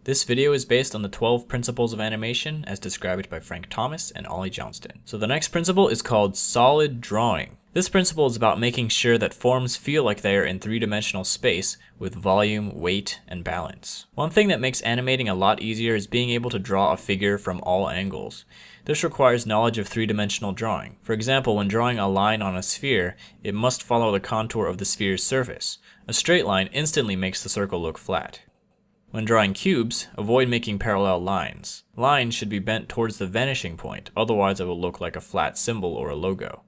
This video is based on the 12 principles of animation as described by Frank Thomas and Ollie Johnston. So the next principle is called solid drawing. This principle is about making sure that forms feel like they are in three-dimensional space with volume, weight, and balance. One thing that makes animating a lot easier is being able to draw a figure from all angles. This requires knowledge of three-dimensional drawing. For example, when drawing a line on a sphere, it must follow the contour of the sphere's surface. A straight line instantly makes the circle look flat. When drawing cubes, avoid making parallel lines. Lines should be bent towards the vanishing point, otherwise it will look like a flat symbol or a logo.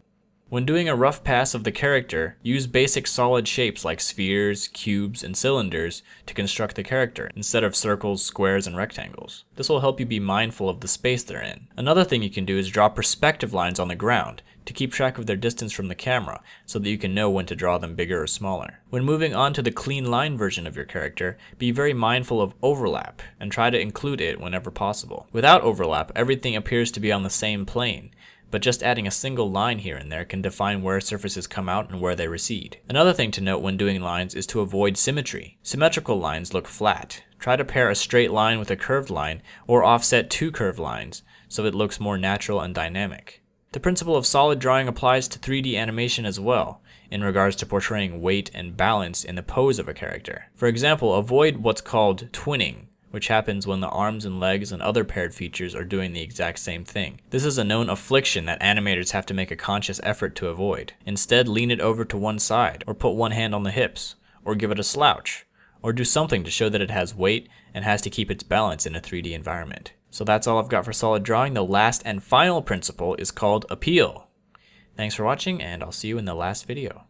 When doing a rough pass of the character, use basic solid shapes like spheres, cubes, and cylinders to construct the character, instead of circles, squares, and rectangles. This will help you be mindful of the space they're in. Another thing you can do is draw perspective lines on the ground to keep track of their distance from the camera, so that you can know when to draw them bigger or smaller. When moving on to the clean line version of your character, be very mindful of overlap, and try to include it whenever possible. Without overlap, everything appears to be on the same plane, but just adding a single line here and there can define where surfaces come out and where they recede. Another thing to note when doing lines is to avoid symmetry. Symmetrical lines look flat. Try to pair a straight line with a curved line, or offset two curved lines, so it looks more natural and dynamic. The principle of solid drawing applies to 3D animation as well, in regards to portraying weight and balance in the pose of a character. For example, avoid what's called twinning, which happens when the arms and legs and other paired features are doing the exact same thing. This is a known affliction that animators have to make a conscious effort to avoid. Instead, lean it over to one side, or put one hand on the hips, or give it a slouch, or do something to show that it has weight and has to keep its balance in a 3D environment. So that's all I've got for solid drawing. The last and final principle is called appeal. Thanks for watching, and I'll see you in the last video.